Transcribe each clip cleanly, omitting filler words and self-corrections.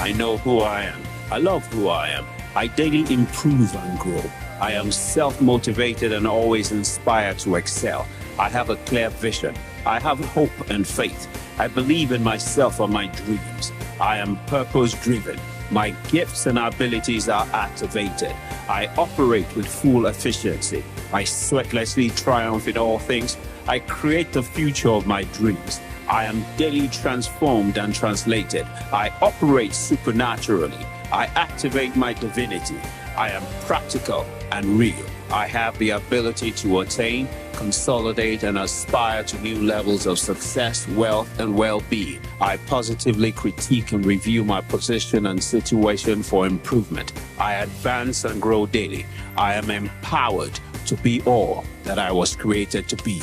I know who I am. I love who I am. I daily improve and grow. I am self-motivated and always inspired to excel. I have a clear vision. I have hope and faith. I believe in myself and my dreams. I am purpose-driven. My gifts and abilities are activated. I operate with full efficiency. I sweatlessly triumph in all things. I create the future of my dreams. I am daily transformed and translated. I operate supernaturally. I activate my divinity. I am practical and real. I have the ability to attain, consolidate, and aspire to new levels of success, wealth, and well-being. I positively critique and review my position and situation for improvement. I advance and grow daily. I am empowered to be all that I was created to be.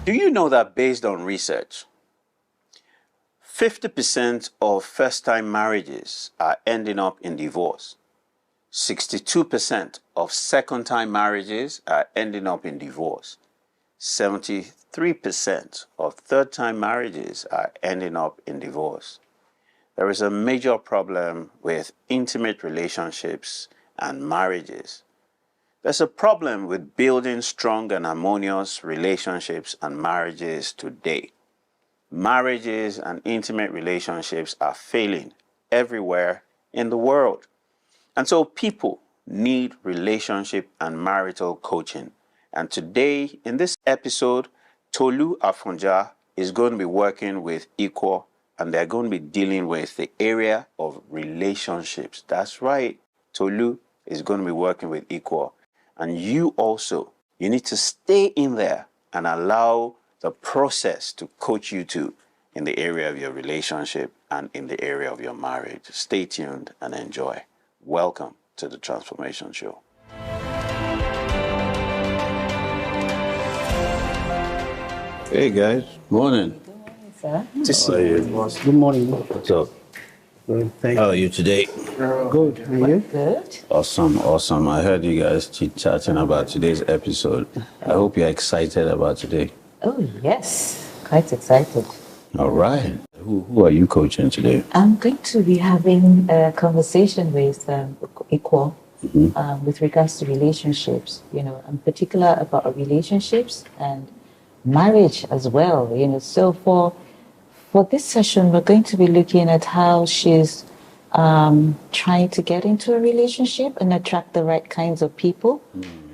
Do you know that based on research, 50% of first-time marriages are ending up in divorce? 62% of second-time marriages are ending up in divorce. 73% of third-time marriages are ending up in divorce. There is a major problem with intimate relationships and marriages. There's a problem with building strong and harmonious relationships and marriages today. Marriages and intimate relationships are failing everywhere in the world. And so people need relationship and marital coaching. And today, in this episode, Tolu Afonja is going to be working with Equal, and they're going to be dealing with the area of relationships. That's right. Tolu is going to be working with Equal. And you also, you need to stay in there and allow the process to coach you too in the area of your relationship and in the area of your marriage. Stay tuned and enjoy. Welcome to the Transformation Show. Hey guys, morning. Good morning, sir. How are you? Good morning. What's up? Good, thank How are you today? Good. Are you? Good. Awesome. I heard you guys chit-chatting about today's episode. I hope you're excited about today. Oh, yes. Quite excited. All right. Who are you coaching today? I'm going to be having a conversation with Equal with regards to relationships. I'm particular about relationships and marriage as well. So for this session, we're going to be looking at how she's trying to get into a relationship and attract the right kinds of people,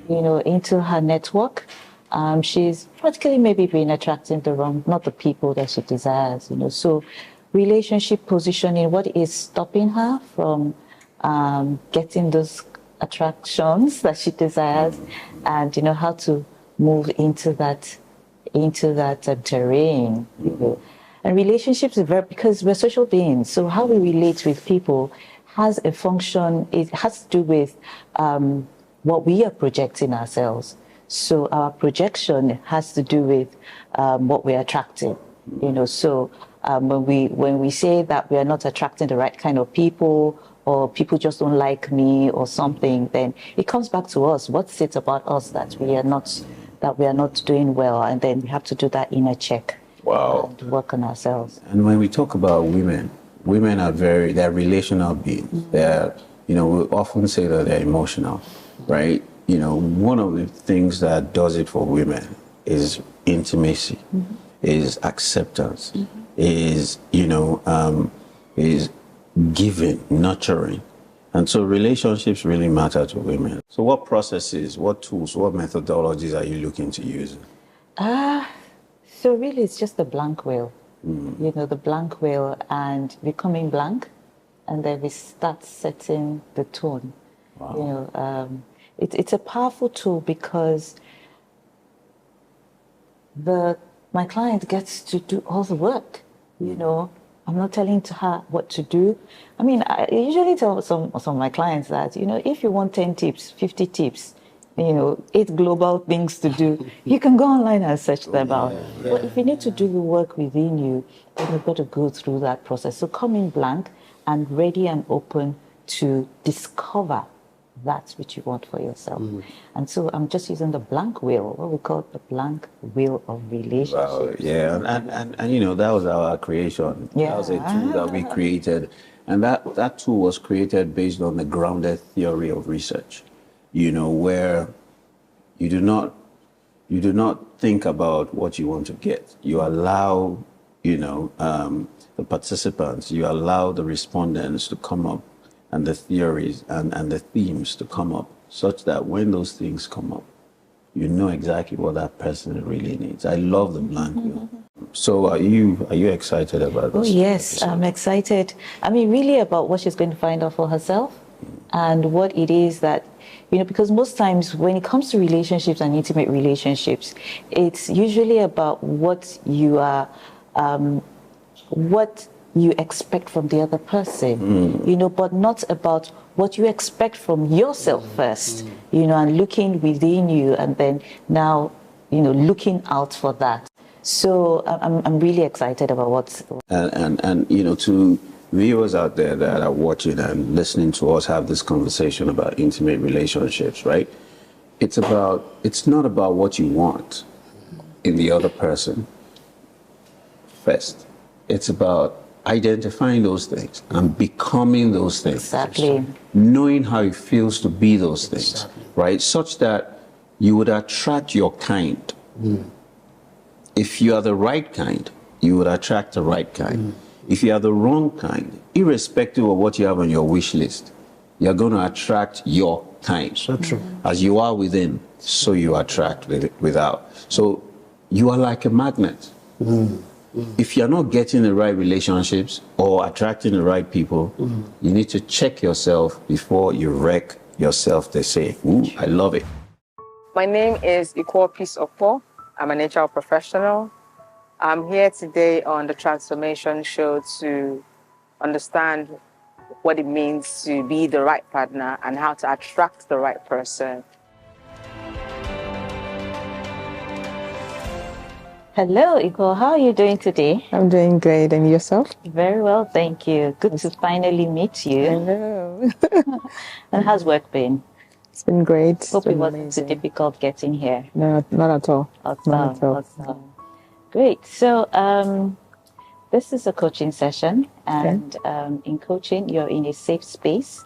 into her network. She's practically maybe been attracting not the people that she desires, So relationship positioning, what is stopping her from getting those attractions that she desires, and, how to move into that terrain, And relationships are because we're social beings, so how we relate with people has a function. It has to do with what we are projecting ourselves. So our projection has to do with what we're attracting. So when we say that we are not attracting the right kind of people, or people just don't like me or something, then it comes back to us. What's it about us that we are not doing well? And then we have to do that inner check. Wow. And work on ourselves. And when we talk about women are they're relational beings. They're, we often say that they're emotional, right? One of the things that does it for women is intimacy, is acceptance, is giving, nurturing. And so relationships really matter to women. So what processes, what tools, what methodologies are you looking to use? So really it's just the blank wheel, the blank wheel and becoming blank, and then we start setting the tone. Wow. It's a powerful tool because my client gets to do all the work, I'm not telling her what to do. I mean, I usually tell some of my clients that, if you want 10 tips, 50 tips, 8 global things to do, you can go online and search them out. Yeah. But if you need to do the work within you, then you've got to go through that process. So come in blank and ready and open to discover that's what you want for yourself. And so I'm just using the blank wheel, what we call the blank wheel of relationships. Yeah, and you know, that was our creation. Yeah. That was a tool that we created. And that tool was created based on the grounded theory of research, you know, where you do not think about what you want to get. You allow, you know, the participants, you allow the respondents to come up and the theories and the themes to come up, such that when those things come up, you know exactly what that person really needs. I love the blank wheel. So are you excited about this? Oh, yes, episode? I'm excited. I mean, really about what she's going to find out for herself and what it is that, you know, because most times when it comes to relationships and intimate relationships, it's usually about what you are, what you expect from the other person, you know, but not about what you expect from yourself first, you know, and looking within you and then now, you know, looking out for that. So I'm really excited about what's... And you know, to viewers out there that are watching and listening to us have this conversation about intimate relationships, right? It's not about what you want in the other person first. It's about identifying those things and becoming those things. Exactly. Knowing how it feels to be those things, right? Such that you would attract your kind. If you are the right kind, you would attract the right kind. If you are the wrong kind, irrespective of what you have on your wish list, you're going to attract your kind. So true. As you are within, so you attract without. So you are like a magnet. If you're not getting the right relationships or attracting the right people, you need to check yourself before you wreck yourself, they say. Ooh, I love it. My name is Equal Peace Okpo. I'm an HR professional. I'm here today on the Transformation Show to understand what it means to be the right partner and how to attract the right person. Hello, Iko. How are you doing today? I'm doing great. And yourself? Very well, thank you. Good to finally meet you. Hello. And how's work been? It's been great. Hope it wasn't too difficult getting here. No, not at all. Not at all. Awesome. Great. So this is a coaching session, and in coaching, you're in a safe space.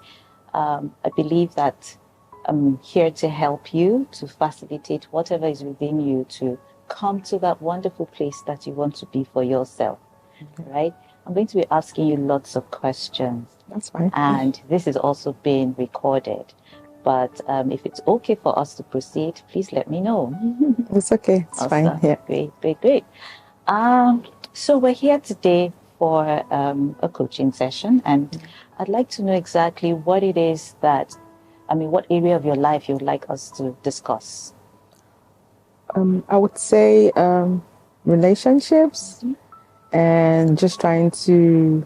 I believe that I'm here to help you, to facilitate whatever is within you to come to that wonderful place that you want to be for yourself, right? I'm going to be asking you lots of questions. That's fine. And this is also being recorded. But if it's okay for us to proceed, please let me know. It's okay. It's Awesome. fine. Yeah. Great. So we're here today for a coaching session, and I'd like to know exactly what it is that, what area of your life you'd like us to discuss. I would say relationships and just trying to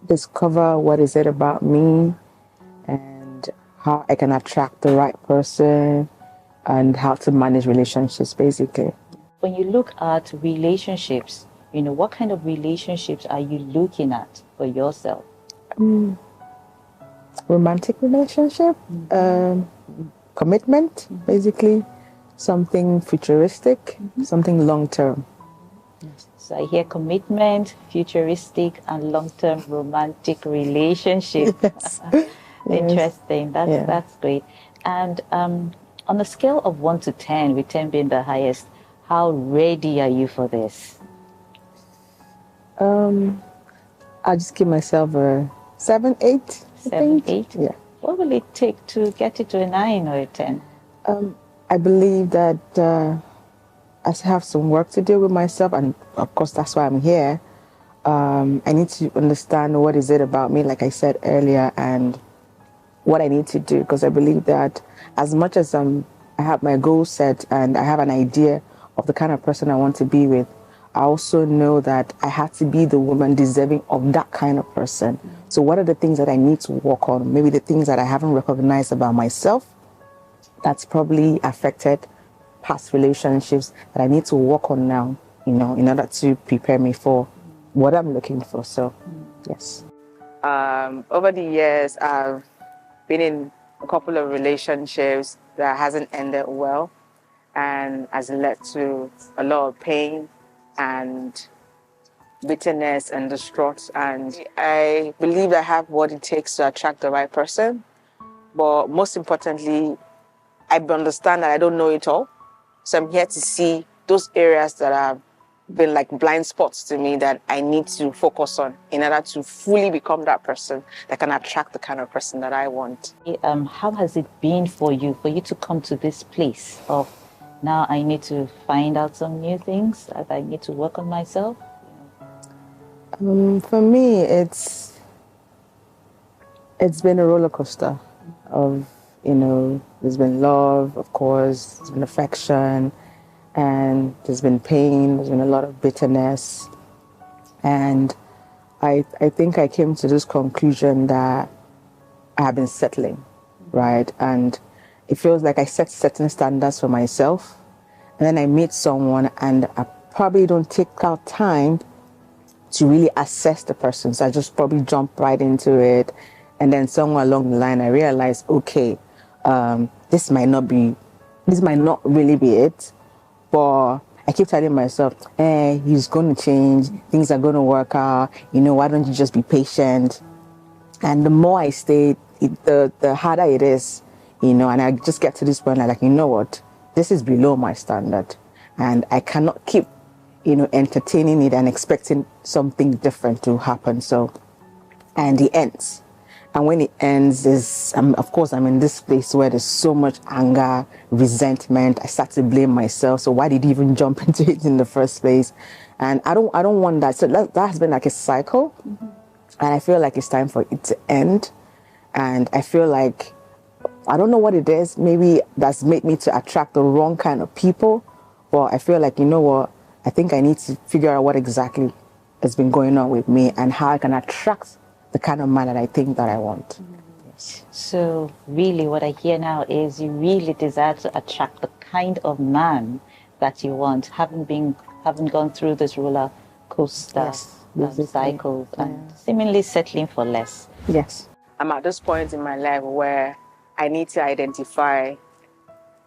discover what is it about me and how I can attract the right person and how to manage relationships, basically. When you look at relationships, what kind of relationships are you looking at for yourself? Romantic relationship, commitment, basically. Something futuristic, something long-term. So I hear commitment, futuristic, and long-term romantic relationship. Yes. Interesting. That's great. And on a scale of 1 to 10, with 10 being the highest, how ready are you for this? I'll just give myself a 7, 8. 7, 8? Yeah. What will it take to get it to a 9 or a 10? I believe that I have some work to do with myself, and of course that's why I'm here. I need to understand what is it about me, like I said earlier, and what I need to do, because I believe that as much as I have my goals set and I have an idea of the kind of person I want to be with, I also know that I have to be the woman deserving of that kind of person. So what are the things that I need to work on? Maybe the things that I haven't recognized about myself that's probably affected past relationships that I need to work on now, in order to prepare me for what I'm looking for. So, yes. Over the years, I've been in a couple of relationships that hasn't ended well and has led to a lot of pain and bitterness and distraught. And I believe I have what it takes to attract the right person. But most importantly, I understand that I don't know it all. So I'm here to see those areas that have been like blind spots to me that I need to focus on in order to fully become that person that can attract the kind of person that I want. How has it been for you to come to this place of now I need to find out some new things, that I need to work on myself? For me, it's been a roller coaster of, there's been love, of course, there's been affection, and there's been pain, there's been a lot of bitterness. And I think I came to this conclusion that I have been settling, right? And it feels like I set certain standards for myself, and then I meet someone and I probably don't take out time to really assess the person. So I just probably jump right into it. And then somewhere along the line, I realize, okay, this might not really be it. But I keep telling myself, he's going to change. Things are going to work out. Why don't you just be patient? And the more I stay, the harder it is, and I just get to this point, like, you know what? This is below my standard. And I cannot keep entertaining it and expecting something different to happen. So, and it ends. And when it ends, of course, I'm in this place where there's so much anger, resentment. I start to blame myself. So why did you even jump into it in the first place? And I don't want that. So that has been like a cycle. Mm-hmm. And I feel like it's time for it to end. And I feel like, I don't know what it is. Maybe that's made me to attract the wrong kind of people. But I feel like, you know what? I think I need to figure out what exactly has been going on with me and how I can attract the kind of man that I think that I want. Mm-hmm. Yes. So really what I hear now is you really desire to attract the kind of man that you want, having gone through this roller coaster cycles and seemingly settling for less. Yes. I'm at this point in my life where I need to identify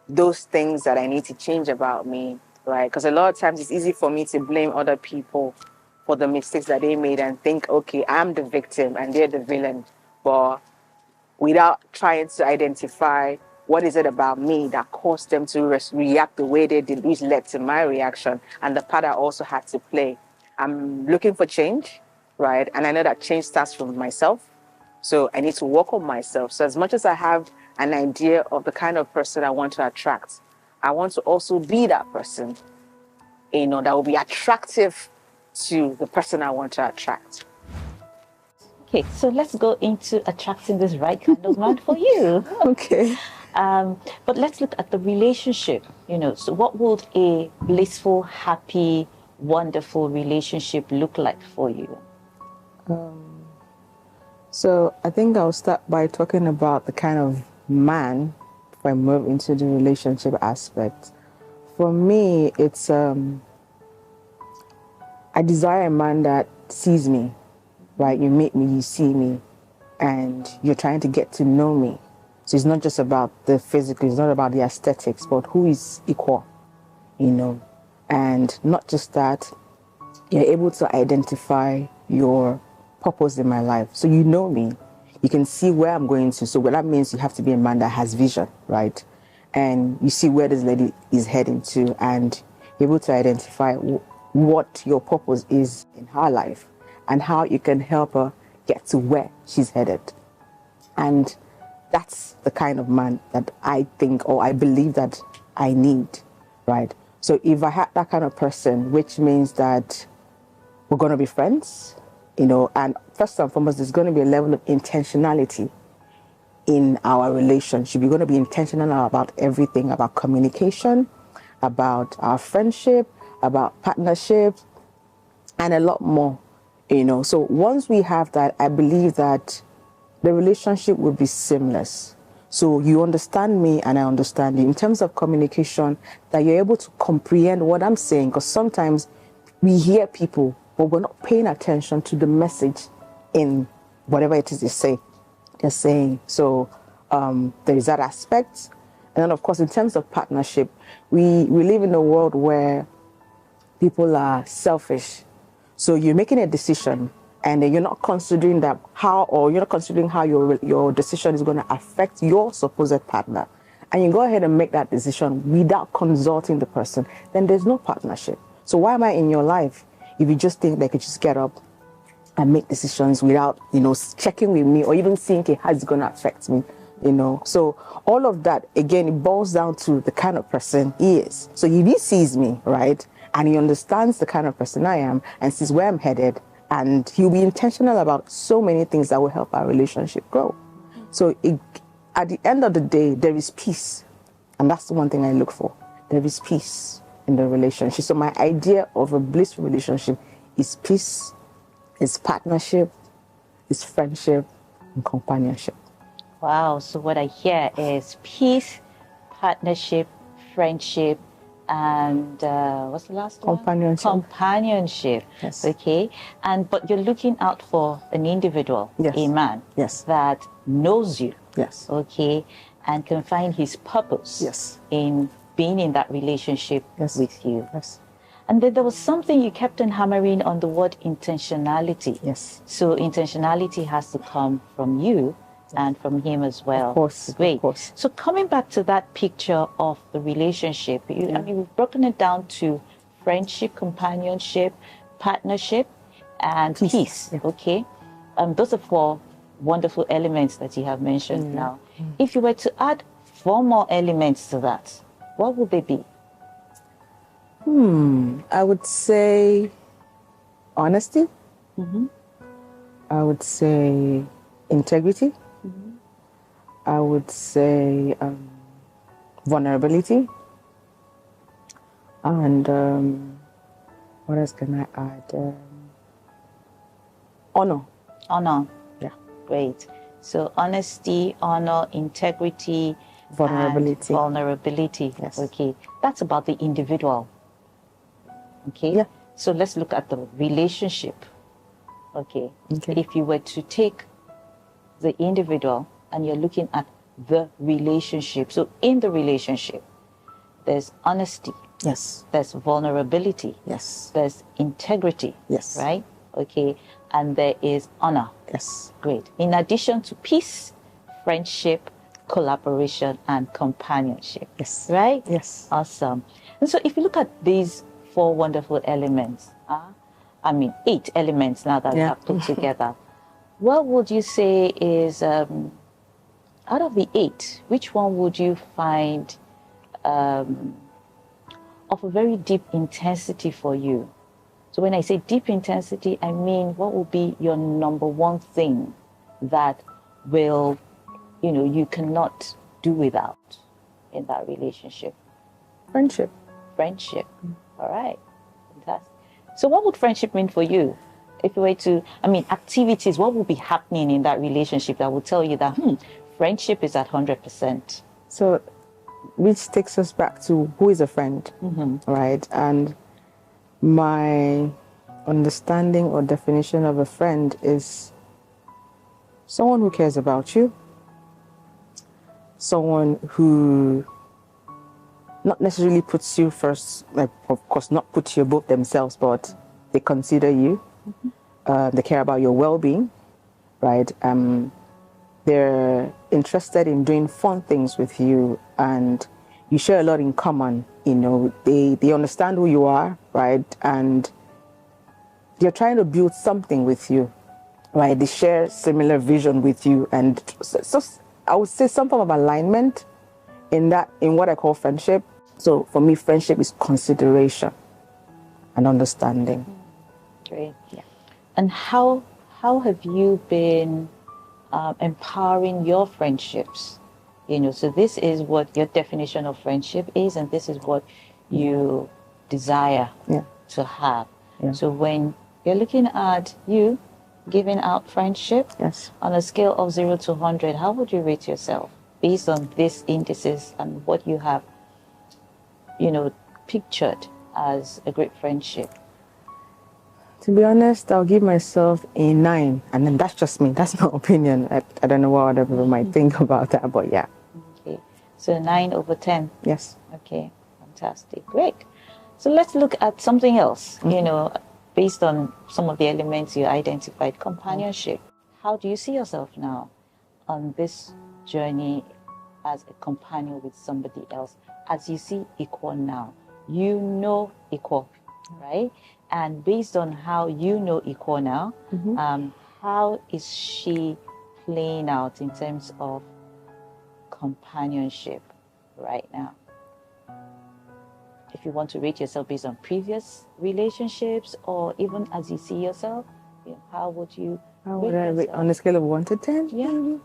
those things that I need to change about me, right? Because a lot of times it's easy for me to blame other people for the mistakes that they made and think, okay, I'm the victim and they're the villain. But without trying to identify what is it about me that caused them to react the way they did, which led to my reaction and the part I also had to play. I'm looking for change, right? And I know that change starts from myself. So I need to work on myself. So as much as I have an idea of the kind of person I want to attract, I want to also be that person, that will be attractive to the person I want to attract. Okay, so let's go into attracting this right kind of man for you. Okay. But let's look at the relationship, So what would a blissful, happy, wonderful relationship look like for you? So I think I'll start by talking about the kind of man if I move into the relationship aspect. For me, it's I desire a man that sees me, right? You meet me, you see me, and you're trying to get to know me. So it's not just about the physical, it's not about the aesthetics, but who is equal, And not just that, you're able to identify your purpose in my life. So you know me, you can see where I'm going to. So what that means, you have to be a man that has vision, right? And you see where this lady is heading to and able to identify what your purpose is in her life and how you can help her get to where she's headed. And that's the kind of man that I think, or I believe that I need, right? So if I had that kind of person, which means that we're going to be friends, and first and foremost, there's going to be a level of intentionality in our relationship. We're going to be intentional about everything, about communication, about our friendship, about partnership, and a lot more, So once we have that, I believe that the relationship will be seamless. So you understand me and I understand you in terms of communication, that you're able to comprehend what I'm saying, because sometimes we hear people, but we're not paying attention to the message in whatever it is they're saying. So there is that aspect. And then, of course, in terms of partnership, we live in a world where people are selfish. So you're making a decision, and then you're not considering how your decision is going to affect your supposed partner. And you go ahead and make that decision without consulting the person, then there's no partnership. So why am I in your life if you just think they could just get up and make decisions without, checking with me or even seeing, okay, how it's going to affect me, So all of that, again, it boils down to the kind of person he is. So if he sees me, right, and he understands the kind of person I am and sees where I'm headed, and he'll be intentional about so many things that will help our relationship grow. So at the end of the day, there is peace. And that's the one thing I look for. There is peace in the relationship. So my idea of a blissful relationship is peace, is partnership, is friendship, and companionship. Wow. So what I hear is peace, partnership, friendship, and what's the last one? Companionship. Yes. Okay. But you're looking out for an individual, yes. a man, yes. that knows you. Yes. Okay. And can find his purpose. Yes. In being in that relationship. Yes. With you. Yes. And then there was something you kept on hammering on, the word intentionality. Yes. So intentionality has to come from you and from him as well. Of course. Great. Of course. So coming back to that picture of the relationship, I mean, we've broken it down to friendship, companionship, partnership, and peace. Yeah. Okay. Those are 4 wonderful elements that you have mentioned now. If you were to add 4 more elements to that, what would they be? I would say honesty. I would say integrity. I would say vulnerability. And what else can I add? Honor. Honor. Yeah. Great. So honesty, honor, integrity, vulnerability. And vulnerability. Yes. Okay. That's about the individual. Okay. Yeah. So let's look at the relationship. Okay. If you were to take the individual and you're looking at the relationship. So in the relationship, there's honesty. Yes. There's vulnerability. Yes. There's integrity. Yes. Right? Okay. And there is honor. Yes. Great. In addition to peace, friendship, collaboration, and companionship. Yes. Right? Yes. Awesome. And so if you look at these 4 wonderful elements, 8 elements now that we have put together, what would you say is, out of the 8, which one would you find of a very deep intensity for you? So when I say deep intensity, I mean, what will be your number 1 thing that will, you cannot do without in that relationship? Friendship. Friendship. All right. Fantastic. So what would friendship mean for you? If you were to, activities, what would be happening in that relationship that would tell you that, friendship is at 100%? So, which takes us back to who is a friend, right? And my understanding or definition of a friend is someone who cares about you, someone who not necessarily puts you first, like, of course, not put you above themselves, but they consider you. They care about your well-being, right? They're interested in doing fun things with you, and you share a lot in common. They understand who you are, right? And they're trying to build something with you, right? They share similar vision with you, and so I would say some form of alignment in what I call friendship. So for me, friendship is consideration and understanding. Great. Yeah. And how have you been empowering your friendships? So this is what your definition of friendship is, and this is what you desire to have. Yeah. So when you're looking at you giving out friendship, on a scale of 0 to 100, how would you rate yourself based on these indices and what you have, pictured as a great friendship? To be honest, I'll give myself a 9. And then that's just me. That's my opinion. I don't know what other people might think about that, but yeah. Okay. So 9/10. Yes. Okay. Fantastic. Great. So let's look at something else, based on some of the elements you identified. Companionship. How do you see yourself now on this journey as a companion with somebody else? As you see Equal now, you know Equal, right? And based on how you know Equal now, how is she playing out in terms of companionship right now? If you want to rate yourself based on previous relationships or even as you see yourself, how would you rate on a scale of 1 to 10? Yeah.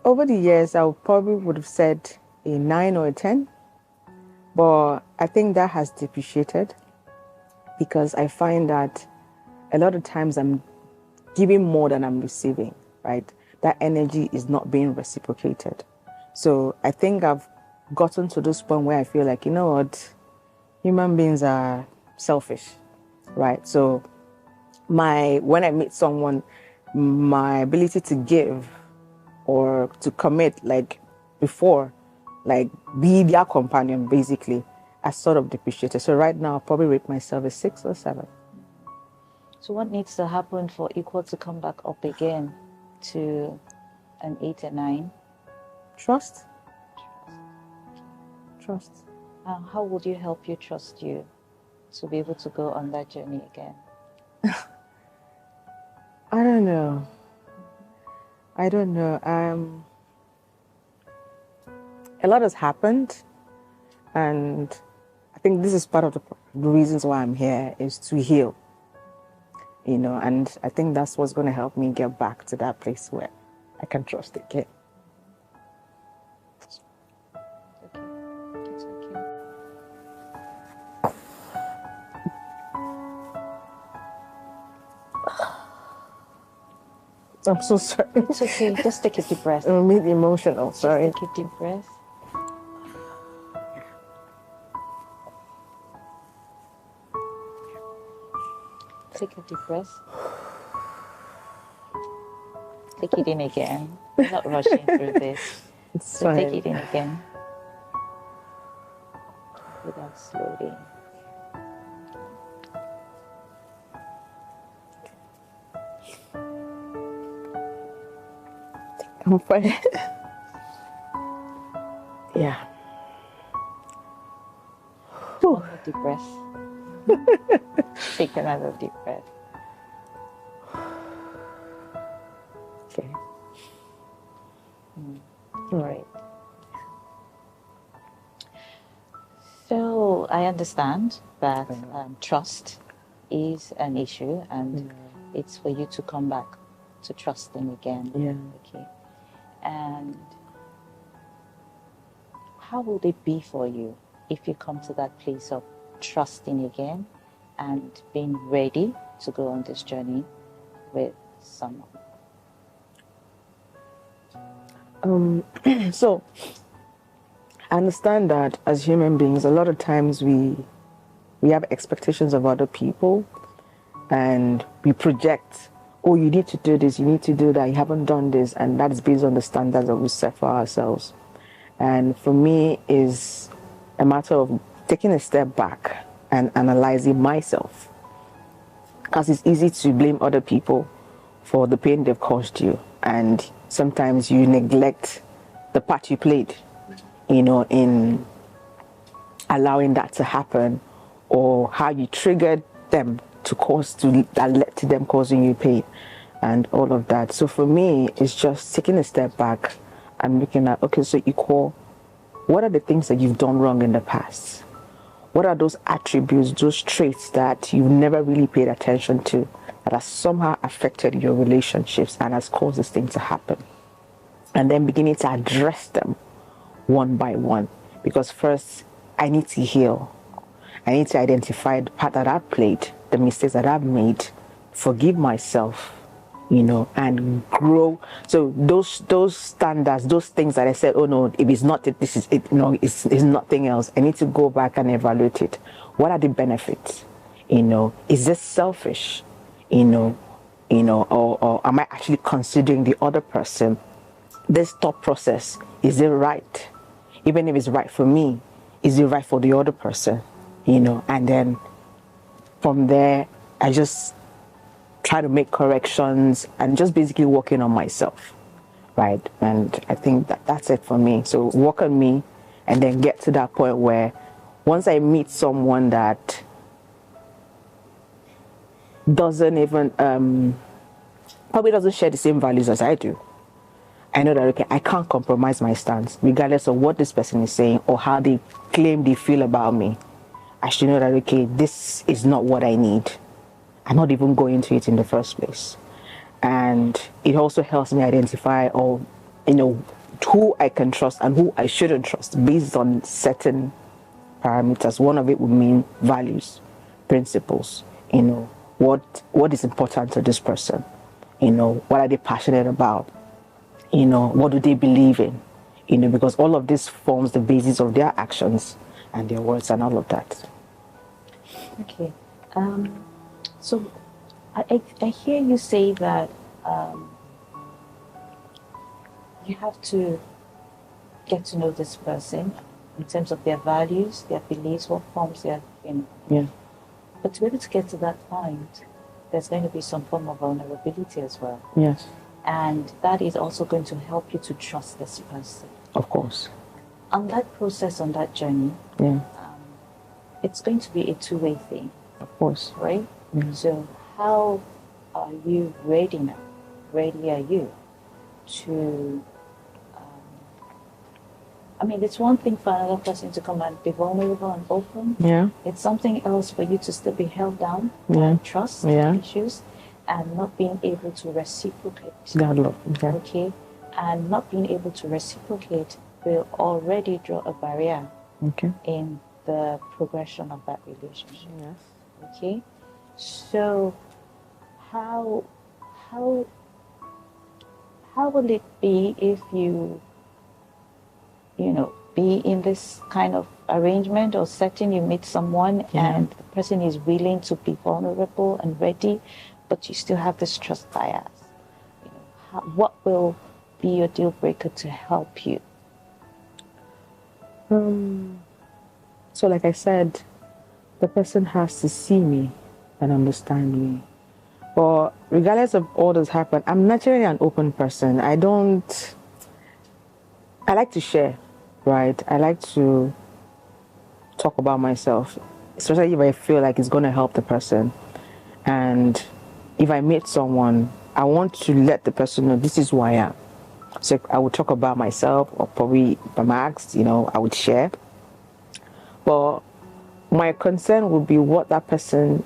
Over the years, I probably would have said a 9 or a 10, but I think that has depreciated because I find that a lot of times I'm giving more than I'm receiving, right? That energy is not being reciprocated. So I think I've gotten to this point where I feel like, you know what, human beings are selfish, right? So when I meet someone, my ability to give or to commit like before, like be their companion basically, has sort of depreciated. So right now I'll probably rate myself a 6 or 7. So what needs to happen for Equal to come back up again to an 8 or 9? Trust. How would you help you trust you to be able to go on that journey again? I don't know. A lot has happened, and I think this is part of the reasons why I'm here, is to heal. And I think that's what's going to help me get back to that place where I can trust again. It's okay. I'm so sorry. It's okay. Just take a deep breath. I'm a bit emotional. Sorry. Just take a deep breath. Take a deep breath. Take it in again. We're not rushing through this. It's So fine. take it in again. Breathe out slowly. I'm fine. Yeah. One more deep breath. Take another deep breath. Okay. All right. So I understand that trust is an issue, and it's for you to come back to trust them again. Yeah. Okay. And how will it be for you if you come to that place of trusting again and being ready to go on this journey with someone? So I understand that as human beings, a lot of times we have expectations of other people, and we project, oh, you need to do this, you need to do that, you haven't done this, and that's based on the standards that we set for ourselves. And for me, is a matter of taking a step back and analyzing myself, because it's easy to blame other people for the pain they've caused you, and sometimes you neglect the part you played, in allowing that to happen, or how you triggered them that led to them causing you pain, and all of that. So for me, it's just taking a step back and looking at, okay, so Equal, what are the things that you've done wrong in the past? What are those attributes, those traits that you've never really paid attention to, that has somehow affected your relationships and has caused this thing to happen? And then beginning to address them one by one. Because first, I need to heal. I need to identify the part that I've played, the mistakes that I've made, forgive myself, you know, and grow. So those standards, those things that I said, oh no, if it's not it, this is it, no, it's nothing else. I need to go back and evaluate it. What are the benefits? You know, is this selfish? You know, or am I actually considering the other person? This thought process, is it right? Even if it's right for me, is it right for the other person? You know, and then from there, I just try to make corrections and just basically working on myself, right? And I think that's it for me. So work on me and then get to that point where once I meet someone that doesn't even, probably doesn't share the same values as I do, I know that, okay, I can't compromise my stance, regardless of what this person is saying or how they claim they feel about me. I should know that, okay, this is not what I need. I'm not even going to it in the first place. And it also helps me identify, or, you know, who I can trust and who I shouldn't trust based on certain parameters. One of it would mean values, principles, you know, what is important to this person, you know, what are they passionate about, you know, what do they believe in, you know, because all of this forms the basis of their actions and their words and all of that. Okay. So I hear you say that you have to get to know this person in terms of their values, their beliefs, what forms they are in. Yeah. But to be able to get to that point, there's going to be some form of vulnerability as well. Yes. And that is also going to help you to trust this person. Of course. On that process, on that journey, Yeah. it's going to be a two-way thing. Of course. Right? Mm-hmm. So how are you ready now? Ready are you to, I mean, it's one thing for another person to come and be vulnerable and open. Yeah. It's something else for you to still be held down Yeah. by trust issues and not being able to reciprocate. God love. Okay. Okay? And not being able to reciprocate will already draw a barrier Okay. in the progression of that relationship. Yes. Okay, so how will it be if you know, be in this kind of arrangement or setting? You meet someone and the person is willing to be vulnerable and ready, but you still have this trust bias. You know, what will be your deal breaker to help you? So like I said, the person has to see me and understand me. But regardless of all that's happened, I'm naturally an open person. I like to share, right? I like to talk about myself, especially if I feel like it's going to help the person. And if I meet someone, I want to let the person know this is who I am. So I would talk about myself, or probably if I'm asked, you know, I would share. But my concern would be what that person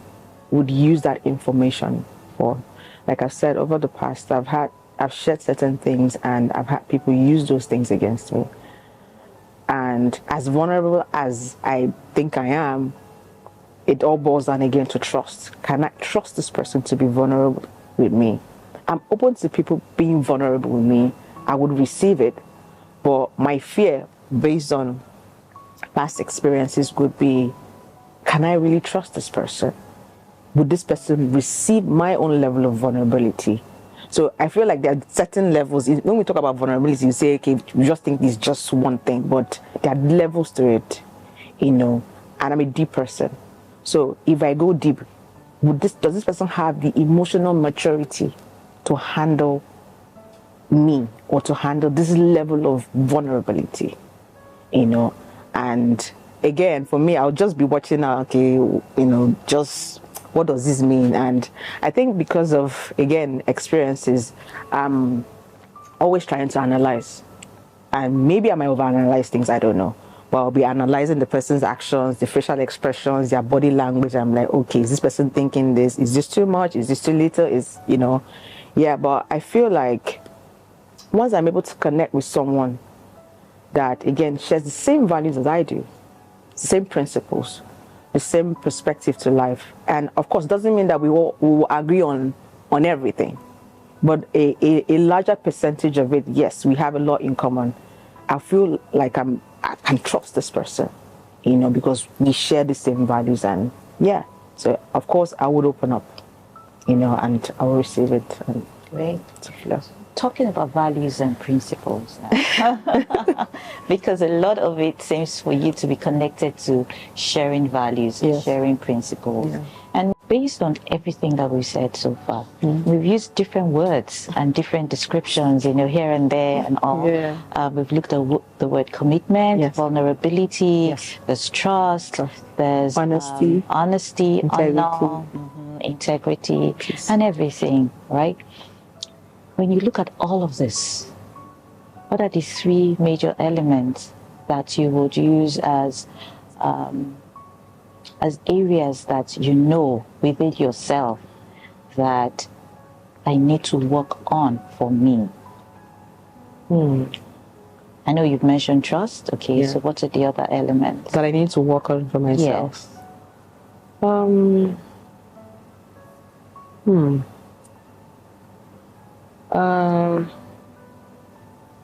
would use that information for. Like I said, over the past, I've shared certain things and I've had people use those things against me. And as vulnerable as I think I am, it all boils down again to trust. Can I trust this person to be vulnerable with me? I'm open to people being vulnerable with me. I would receive it. But my fear, based on past experiences, would be, can I really trust this person? Would this person receive my own level of vulnerability? So I feel like there are certain levels. When we talk about vulnerability, you say, okay, you just think it's just one thing, but there are levels to it, you know, and I'm a deep person. So if I go deep, does this person have the emotional maturity to handle me or to handle this level of vulnerability, you know? And again, for me, I'll just be watching, okay, you know, just what does this mean? And I think because of, again, experiences, I'm always trying to analyze. And maybe I might overanalyze things, I don't know. But I'll be analyzing the person's actions, the facial expressions, their body language. I'm like, okay, is this person thinking this? Is this too much? Is this too little? Is, you know, yeah, but I feel like once I'm able to connect with someone that, again, shares the same values as I do, same principles, the same perspective to life. And of course, doesn't mean that we will agree on everything. but a larger percentage of it, yes, we have a lot in common. I feel like I can trust this person, you know, because we share the same values, and yeah. So of course I would open up, you know, and I will receive it. And Great. Talking about values and principles now, because a lot of it seems for you to be connected to sharing values, Yes. sharing principles. Yeah. And based on everything that we've said so far, we've used different words and different descriptions, you know, here and there and all. Yeah. We've looked at the word commitment, Yes. vulnerability, Yes. there's trust, there's Honesty. honesty, Integrity. honor, integrity, Peace. and everything, right? When you look at all of this, what are the three major elements that you would use as areas that you know within yourself that I need to work on for me? I know you've mentioned trust. Okay, Yeah. so what are the other elements? That I need to work on for myself. Yes.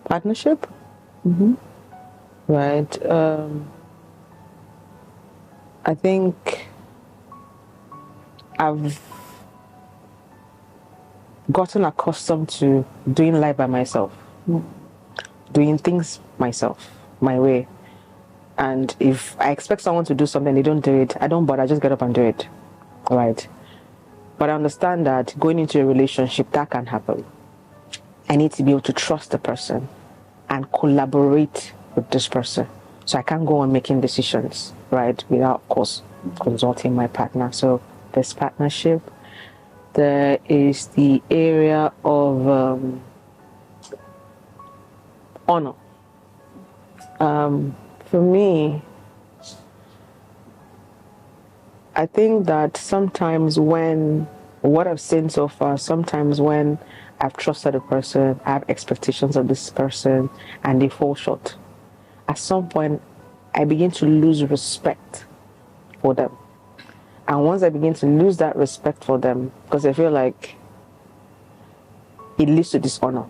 Partnership. Right. I think I've gotten accustomed to doing life by myself, doing things myself, my way. And if I expect someone to do something, they don't do it, I don't bother, I just get up and do it. Right. But I understand that going into a relationship, that can happen. I need to be able to trust the person and collaborate with this person. So I can't go on making decisions, right, without, of course, consulting my partner. So there's partnership. There is the area of honor. For me, I think that sometimes what I've seen so far, sometimes when I've trusted a person, I have expectations of this person, and they fall short. At some point, I begin to lose respect for them. And once I begin to lose that respect for them, because I feel like it leads to dishonor.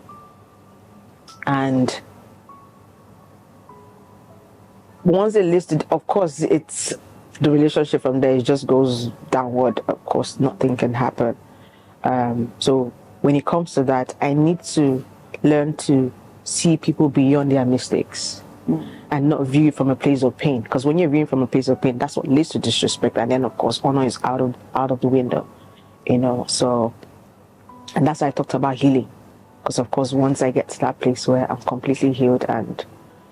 And once it leads to, of course, it's the relationship from there, it just goes downward. Of course, nothing can happen. So when it comes to that, I need to learn to see people beyond their mistakes and not view it from a place of pain. Because when you're viewing from a place of pain, that's what leads to disrespect. And then, of course, honor is out of the window, you know. So, and that's why I talked about healing. Because, of course, once I get to that place where I'm completely healed and,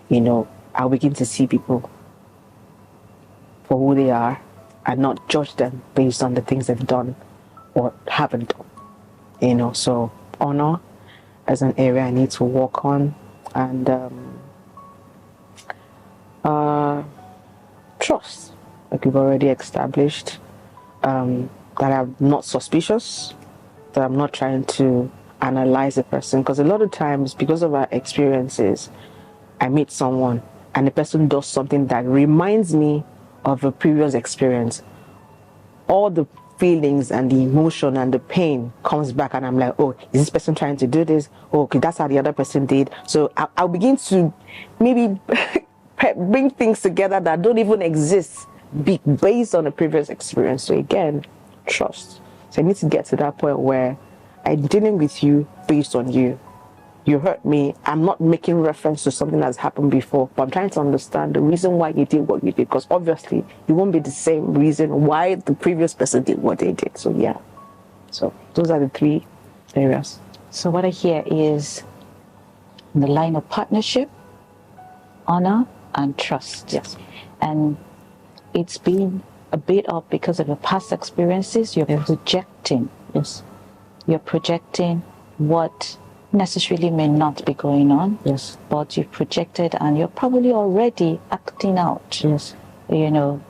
you know, I'll begin to see people for who they are and not judge them based on the things they've done or haven't done, you know. So honor as an area I need to work on, and trust, like we've already established, that I'm not suspicious, that I'm not trying to analyze a person, because a lot of times, because of our experiences, I meet someone and the person does something that reminds me of a previous experience. All the feelings and the emotion and the pain comes back, and I'm like, oh, is this person trying to do this? Oh, okay, that's how the other person did. So I'll begin to maybe bring things together that don't even exist based on a previous experience. So again, trust. So I need to get to that point where I'm dealing with you based on you. You hurt me. I'm not making reference to something that's happened before, but I'm trying to understand the reason why you did what you did, because obviously it won't be the same reason why the previous person did what they did. So yeah, so those are the three areas. So what I hear is in the line of partnership, honor, and trust. Yes. And it's been a bit of, because of your past experiences, you're projecting. Yes. You're projecting what necessarily may not be going on. Yes. But you've projected and you're probably already acting out. Yes. You know,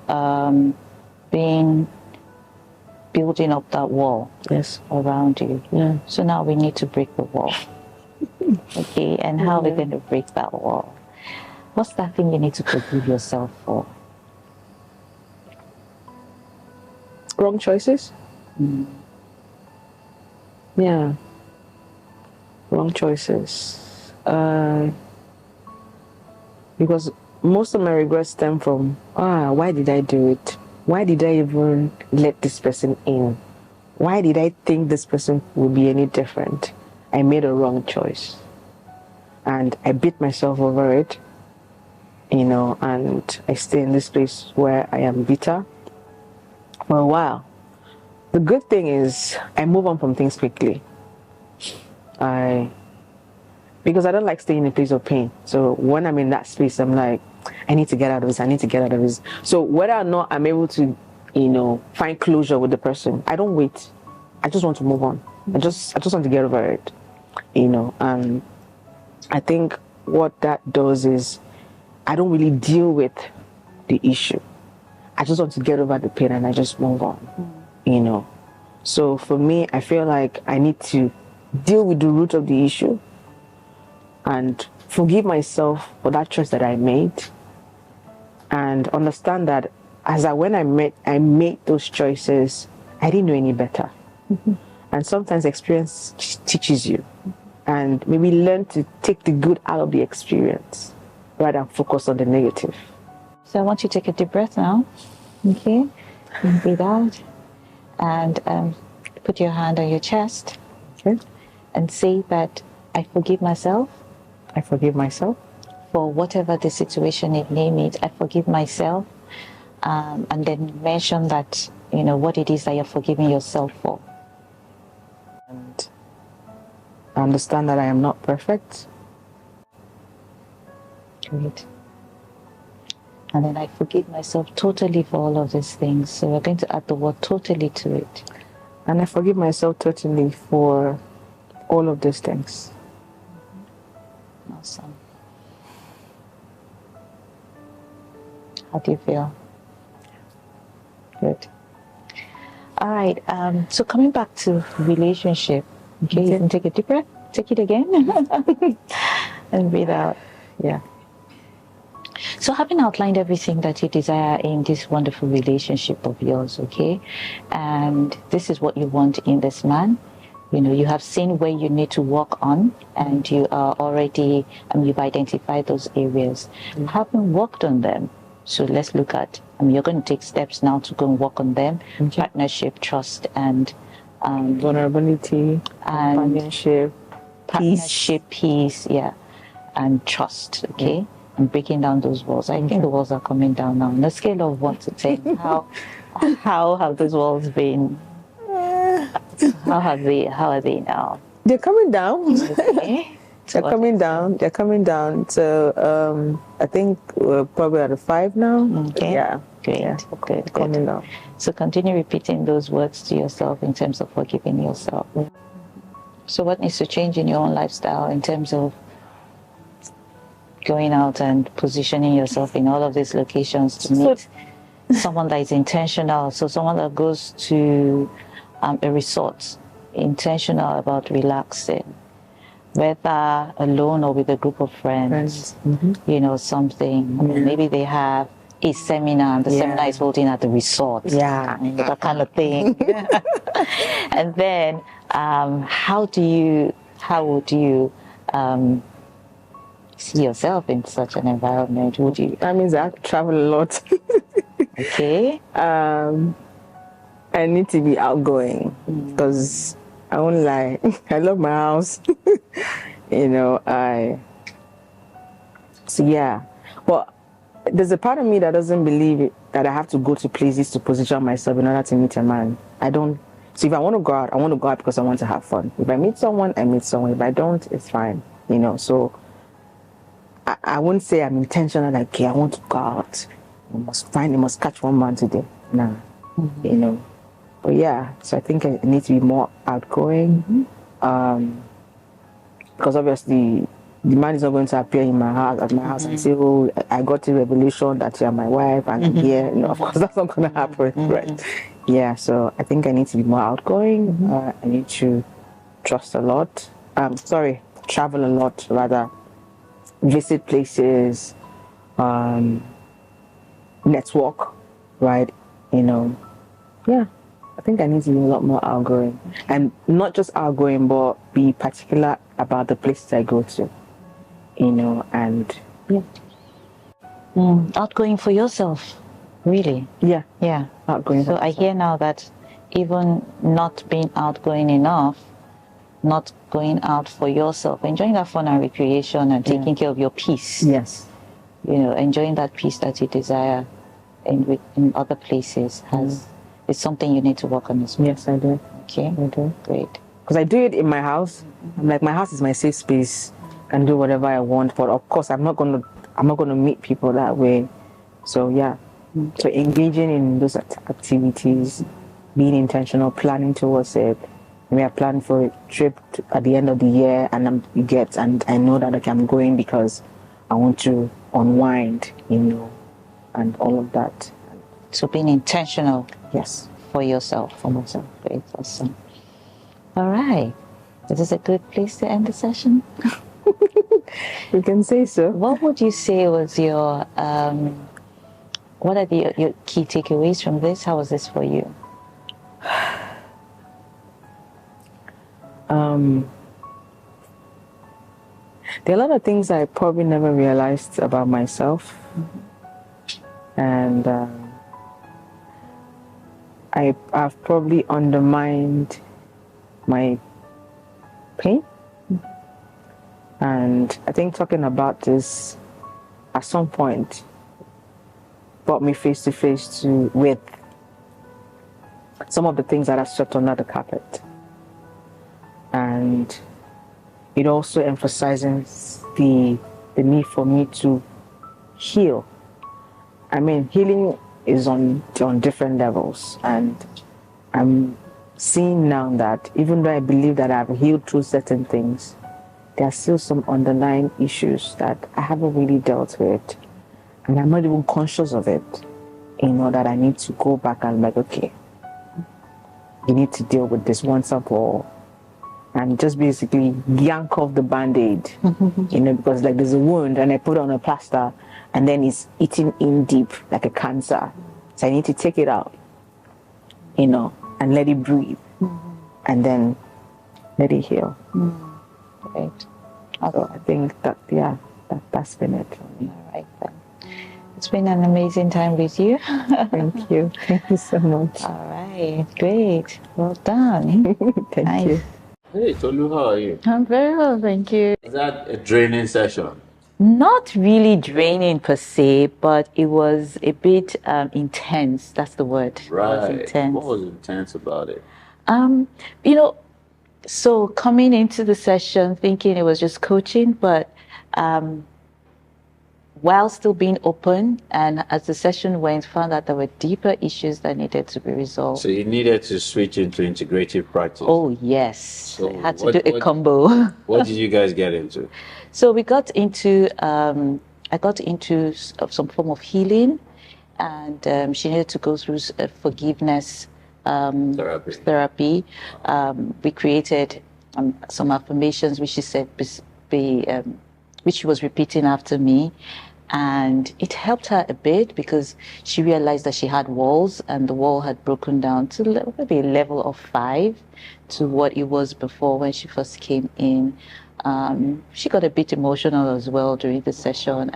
building up that wall. Yes. Around you. Yeah. So now we need to break the wall. Okay, and how are we going to break that wall? What's that thing you need to forgive yourself for? Wrong choices? Yeah. Wrong choices. Because most of my regrets stem from, why did I do it? Why did I even let this person in? Why did I think this person would be any different? I made a wrong choice. And I beat myself over it, and I stay in this place where I am bitter for a while. The good thing is I move on from things quickly. Because I don't like staying in a place of pain. So when I'm in that space, I'm like, I need to get out of this. I need to get out of this. So whether or not I'm able to, find closure with the person, I don't wait. I just want to move on. I just want to get over it, And I think what that does is I don't really deal with the issue. I just want to get over the pain and I just move on, So for me, I feel like I need to deal with the root of the issue and forgive myself for that choice that I made, and understand that when I made those choices, I didn't know any better. And sometimes experience teaches you, and maybe learn to take the good out of the experience rather than focus on the negative. So I want you to take a deep breath now, okay? And breathe out, and put your hand on your chest, okay, and say that I forgive myself. I forgive myself for whatever the situation it may mean. I forgive myself, and then mention that what it is that you're forgiving yourself for. And I understand that I am not perfect. Great. And then I forgive myself totally for all of these things. So we're going to add the word totally to it. And I forgive myself totally for all of these things. Awesome. How do you feel? Good. All right. So coming back to relationship, okay, you can take a deep breath. Take it again, and breathe out. Yeah. So having outlined everything that you desire in this wonderful relationship of yours, okay, and this is what you want in this man. You have seen where you need to work on, and you are already, you've identified those areas. Having worked on them, so let's look at, you're going to take steps now to go and work on them. Okay. Partnership, trust, and vulnerability, and partnership, peace, yeah, and trust, okay? And breaking down those walls. I think the walls are coming down now. On a scale of 1 to 10, how have those walls been? How are they now? They're coming down. Okay. They're coming down. They're coming down. So I think we're probably at a 5 now. Okay. Yeah. Great. Yeah. Good. Coming down. So continue repeating those words to yourself in terms of forgiving yourself. So what needs to change in your own lifestyle in terms of going out and positioning yourself in all of these locations to meet someone that is intentional? So someone that goes to a resort, intentional about relaxing, whether alone or with a group of friends. Something. Maybe they have a seminar, and the seminar is holding at the resort. Yeah. That kind of thing. And then how would you see yourself in such an environment? That means I have to travel a lot. Okay. I need to be outgoing because I won't lie. I love my house. But there's a part of me that doesn't believe that I have to go to places to position myself in order to meet a man. I don't. So if I want to go out, I want to go out because I want to have fun. If I meet someone, I meet someone. If I don't, it's fine. So I wouldn't say I'm intentional, like, okay, I want to go out. I must catch one man today. Nah. But yeah, so I think I need to be more outgoing. Because obviously the man is not going to appear in my house and say, oh, I got a revelation that you're my wife and here. Of course that's not going to happen, right? Yeah, so I think I need to be more outgoing. I need to trust a lot. Travel a lot, rather. Visit places, network, right? Yeah. I think I need to be a lot more outgoing. And not just outgoing, but be particular about the places I go to. You know, and yeah. Outgoing for yourself, really? Yeah. Yeah. Outgoing. So I hear now that even not being outgoing enough, not going out for yourself, enjoying that fun and recreation and taking care of your peace. Yes. You know, enjoying that peace that you desire in other places is something you need to work on as well. Yes, I do. Okay. I do. Great. Because I do it in my house. I'm like, my house is my safe space. I can do whatever I want, but of course I'm not gonna meet people that way. So yeah. So engaging in those activities, being intentional, planning towards it. We are planning for a trip at the end of the year, and I know that I'm going because I want to unwind, you know, and all of that. So being intentional. Yes. For yourself. For myself. Great. Awesome. All right. Is this a good place to end the session? You can say so. What would you say was your what are your key takeaways from this? How was this for you? There are a lot of things I probably never realized about myself, and I've probably undermined my pain. And I think talking about this at some point brought me face to face with some of the things that I swept under the carpet. And it also emphasizes the need for me to heal. I mean, healing is on different levels, and I'm seeing now that even though I believe that I've healed through certain things, there are still some underlying issues that I haven't really dealt with, and I'm not even conscious of it. You know, that I need to go back and like, okay, you need to deal with this once and for all. And just basically yank off the band-aid, you know, because like there's a wound and I put on a plaster and then it's eating in deep like a cancer. So I need to take it out, you know, and let it breathe and then let it heal. Great. So I think that, yeah, that's been it for me. All right then. It's been an amazing time with you. Thank you. Thank you so much. All right. Great. Well done. Thank you. Hey, Tolu, how are you? I'm very well, thank you. Is that a draining session? Not really draining per se, but it was a bit intense. That's the word. Right. It was intense. What was intense about it? You know, so coming into the session thinking it was just coaching, but while still being open, and as the session went, found that there were deeper issues that needed to be resolved. So you needed to switch into integrative practice. Oh yes, So I had to do a combo. What did you guys get into? So we got into, I got into some form of healing, and she needed to go through forgiveness therapy. We created some affirmations, which she said, which she was repeating after me. And it helped her a bit because she realized that she had walls, and the wall had broken down to maybe a level of 5 to what it was before when she first came in. She got a bit emotional as well during the session,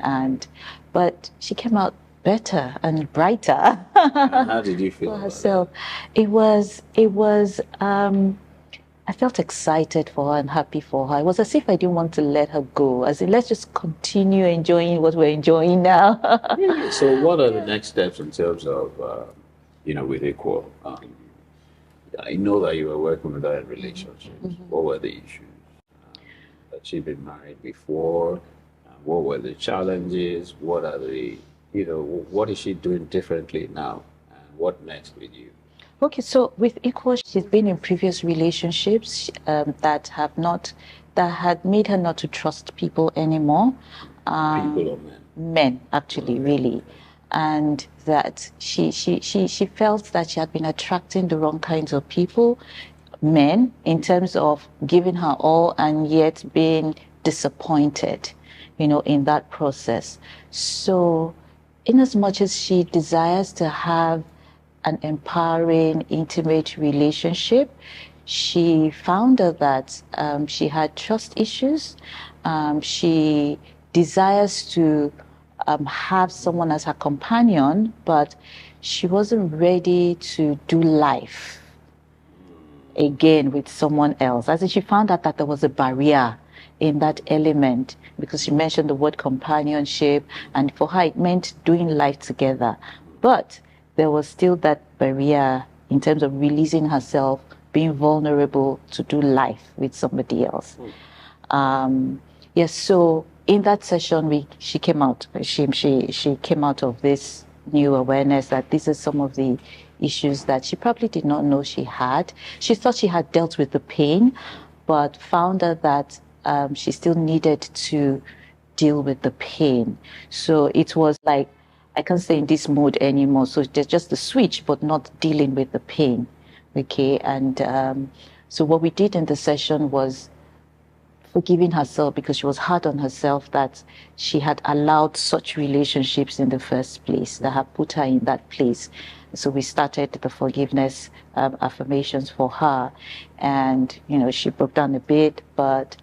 but she came out better and brighter. And how did you feel for about herself? It was I felt excited for her and happy for her. It was as if I didn't want to let her go. As in, let's just continue enjoying what we're enjoying now. So what are the next steps in terms of, with Equal? I know that you were working with her in relationships. What were the issues? That she'd been married before? What were the challenges? What are the, what is she doing differently now? And what next with you? Okay, so with Equal, she's been in previous relationships that had made her not to trust people anymore. People or men? Men, actually, really. And that she felt that she had been attracting the wrong kinds of people, men, in terms of giving her all and yet being disappointed, in that process. So in as much as she desires to have an empowering, intimate relationship. She found out that she had trust issues. She desires to have someone as her companion, but she wasn't ready to do life again with someone else. As in, she found out that there was a barrier in that element, because she mentioned the word companionship, and for her it meant doing life together. But there was still that barrier in terms of releasing herself, being vulnerable to do life with somebody else. Yes, so in that session, she came out. She came out of this new awareness that these are some of the issues that she probably did not know she had. She thought she had dealt with the pain, but found out that she still needed to deal with the pain. So it was like, I can't stay in this mode anymore. So there's just a switch, but not dealing with the pain. Okay, and so what we did in the session was forgiving herself, because she was hard on herself that she had allowed such relationships in the first place that have put her in that place. So we started the forgiveness affirmations for her, and she broke down a bit, but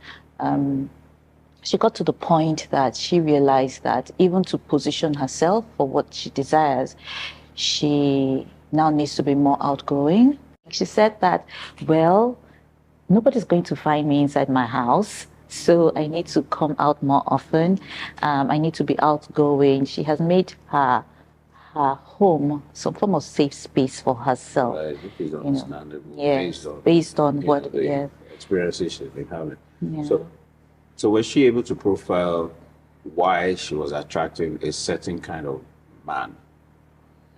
she got to the point that she realized that even to position herself for what she desires, she now needs to be more outgoing. She said that, well, nobody's going to find me inside my house, so I need to come out more often. I need to be outgoing. She has made her home some form of safe space for herself. Right, it is understandable. Yes, based on what the experiences she's been having. Yeah. So was she able to profile why she was attracting a certain kind of man,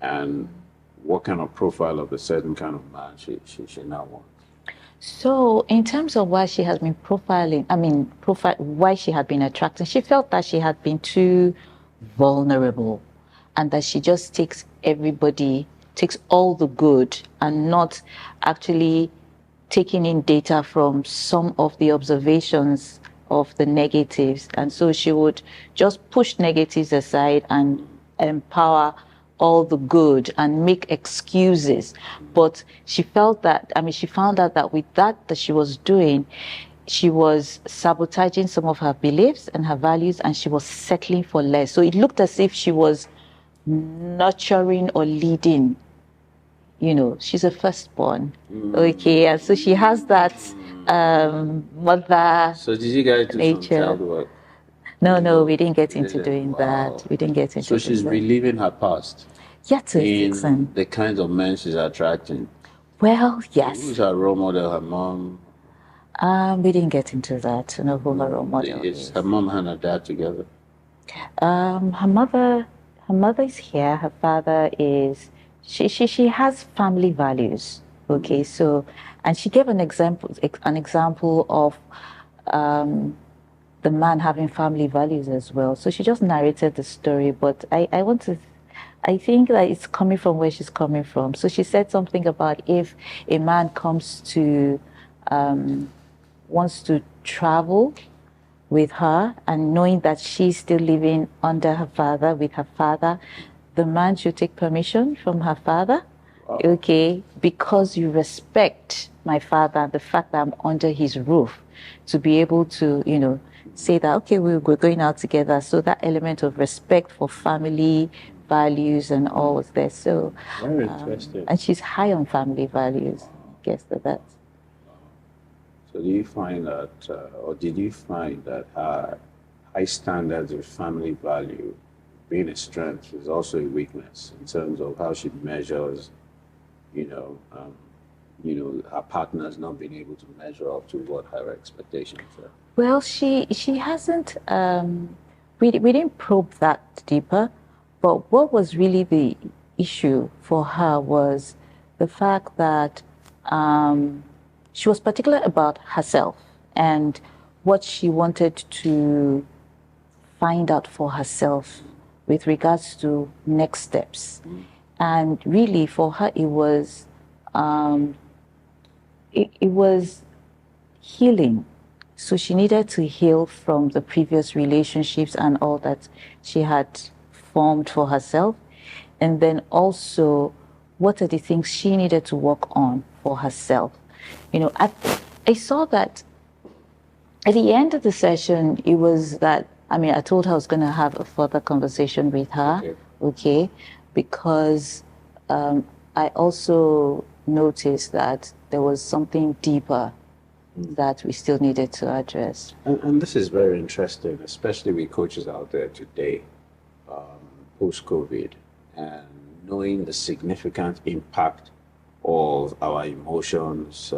and what kind of profile of a certain kind of man she now wants? So in terms of why she has been profiling, why she had been attracting, she felt that she had been too vulnerable, and that she just takes all the good and not actually taking in data from some of the observations of the negatives. And so she would just push negatives aside and empower all the good and make excuses. But she felt that, she found out that with that she was doing, she was sabotaging some of her beliefs and her values, and she was settling for less. So it looked as if she was nurturing or leading. She's a firstborn. Okay, and so she has that mother. So did you guys do nature. some child work? No, we didn't get into doing that. We didn't get into. So she's reliving her past. Yeah, to in the kinds of men she's attracting. Well, yes. Who's her role model? Her mom. We didn't get into that to know who her role model is. Her mom and her dad together. Her mother is here. Her father is. She has family values. Okay, so, and she gave an example of the man having family values as well. So she just narrated the story, but I think that it's coming from where she's coming from. So she said something about if a man comes to, wants to travel with her, and knowing that she's still living under her father, with her father, the man should take permission from her father. Wow. Okay, because you respect my father, the fact that I'm under his roof, to be able to, say that, okay, we're going out together. So that element of respect for family values and all was there. So very interesting. And she's high on family values. I guess that's. So do you find that, or did you find that her high standards of family value being a strength is also a weakness in terms of how she measures, her partners not being able to measure up to what her expectations are? Well, she hasn't. We didn't probe that deeper, but what was really the issue for her was the fact that she was particular about herself and what she wanted to find out for herself with regards to next steps. And really for her it was healing. So she needed to heal from the previous relationships and all that she had formed for herself. And then also what are the things she needed to work on for herself. You know, I saw that at the end of the session, it was that, I mean, I told her I was going to have a further conversation with her, okay, because I also noticed that there was something deeper that we still needed to address. And this is very interesting, especially with coaches out there today, post-COVID, and knowing the significant impact of our emotions,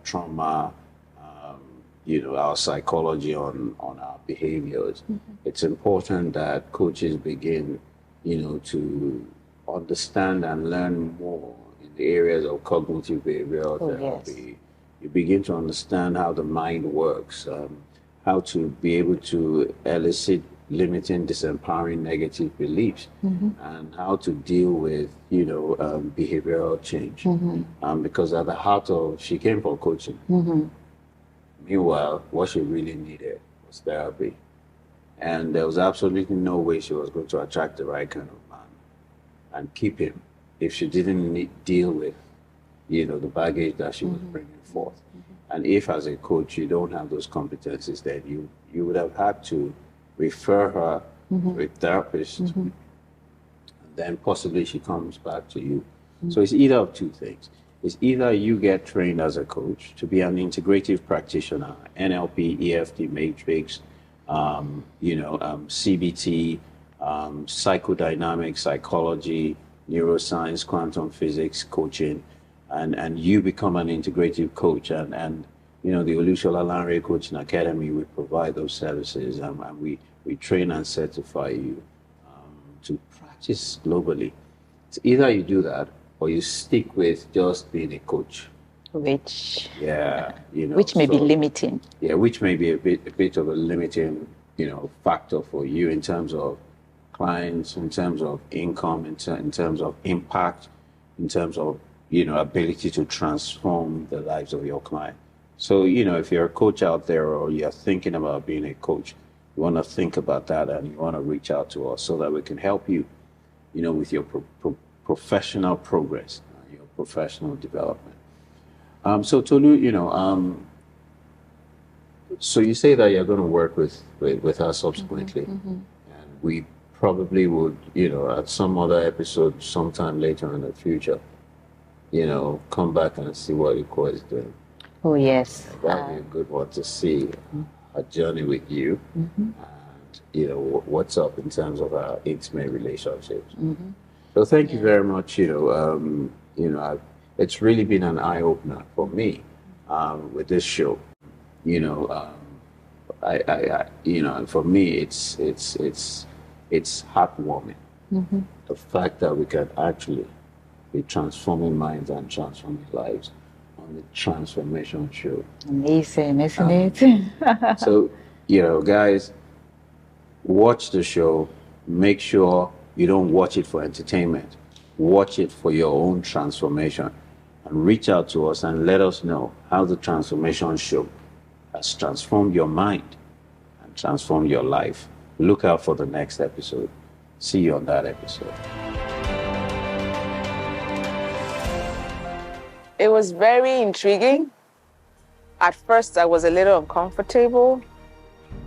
trauma, you know, our psychology on our behaviors. It's important that coaches begin, you know, to understand and learn more in the areas of cognitive behavioral therapy. You begin to understand how the mind works, how to be able to elicit limiting, disempowering negative beliefs, and how to deal with, you know, behavioral change. Because at the heart of, she came for coaching. Meanwhile, what she really needed was therapy. And there was absolutely no way she was going to attract the right kind of man and keep him if she didn't deal with, you know, the baggage that she was bringing forth. And if as a coach you don't have those competencies, then you would have had to refer her to a therapist, and then possibly she comes back to you. So it's either of two things. It's either you get trained as a coach to be an integrative practitioner, NLP, EFT matrix, you know, CBT, psychodynamics, psychology, neuroscience, quantum physics, coaching, and you become an integrative coach. And you know, the Olusola Lanre Coaching Academy, we provide those services, and we train and certify you to practice globally. It's either you do that or you stick with just being a coach. Which, you know, which may be limiting. Yeah, which may be a bit of a limiting, you know, factor for you in terms of clients, in terms of income, in terms of impact, in terms of, you know, ability to transform the lives of your client. So, you know, if you're a coach out there or you're thinking about being a coach, you want to think about that and you want to reach out to us so that we can help you, you know, with your professional progress, your professional development. So Tolu, you know, so you say that you're going to work with us subsequently, and we probably would, you know, at some other episode sometime later in the future, you know, come back and see what Iko is doing. Oh yes, that would be a good one to see a journey with you, and you know what's up in terms of our intimate relationships. So thank you very much. You know, it's really been an eye opener for me with this show. You know, I you know, and for me, it's heartwarming. The fact that we can actually be transforming minds and transforming lives on the Transformation Show. Amazing, isn't it? So, you know, guys, watch the show. Make sure you don't watch it for entertainment. Watch it for your own transformation. And reach out to us and let us know how the Transformation Show has transformed your mind and transformed your life. Look out for the next episode. See you on that episode. It was very intriguing. At first, I was a little uncomfortable,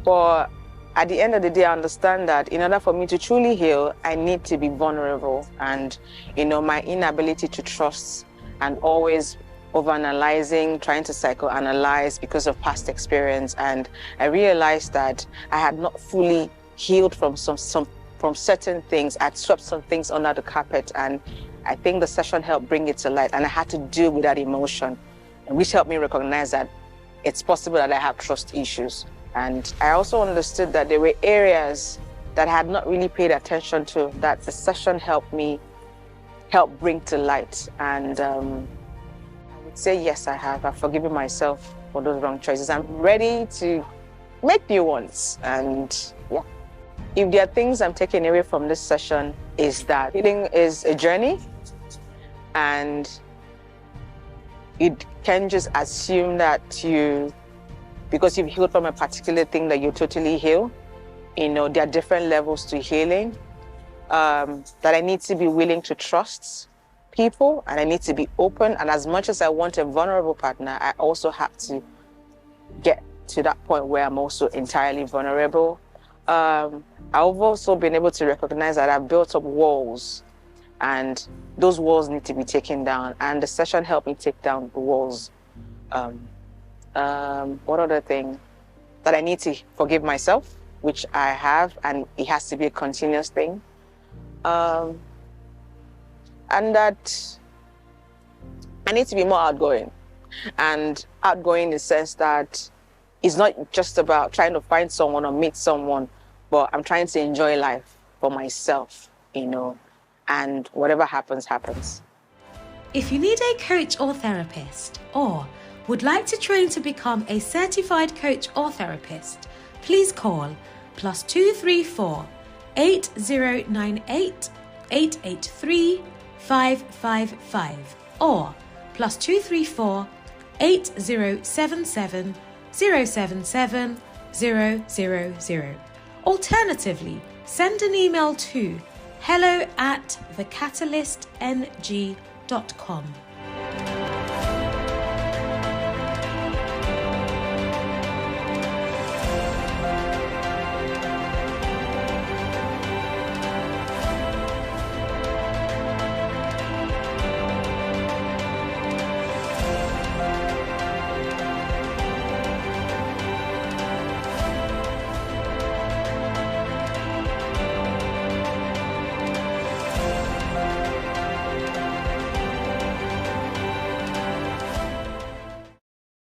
but at the end of the day, I understand that in order for me to truly heal, I need to be vulnerable. And, you know, my inability to trust and always overanalyzing, trying to psychoanalyze because of past experience. And I realized that I had not fully healed from from certain things. I'd swept some things under the carpet, and I think the session helped bring it to light, and I had to deal with that emotion, and which helped me recognize that it's possible that I have trust issues. And I also understood that there were areas that I had not really paid attention to that the session helped bring to light. And I would say, yes, I have. I've forgiven myself for those wrong choices. I'm ready to make new ones. And yeah, if there are things I'm taking away from this session, is that healing is a journey, and you can't just assume that because you've healed from a particular thing that you totally heal. You know, there are different levels to healing that I need to be willing to trust people, and I need to be open. And as much as I want a vulnerable partner, I also have to get to that point where I'm also entirely vulnerable. I've also been able to recognize that I've built up walls, and those walls need to be taken down. And the session helped me take down the walls. What other thing? That I need to forgive myself, which I have, and it has to be a continuous thing. And that I need to be more outgoing. And outgoing in the sense that it's not just about trying to find someone or meet someone, but I'm trying to enjoy life for myself, you know, and whatever happens, happens. If you need a coach or therapist, or would like to train to become a certified coach or therapist, please call +234 8098 883 555 or +234 8077 077 000. Alternatively, send an email to hello@thecatalystng.com.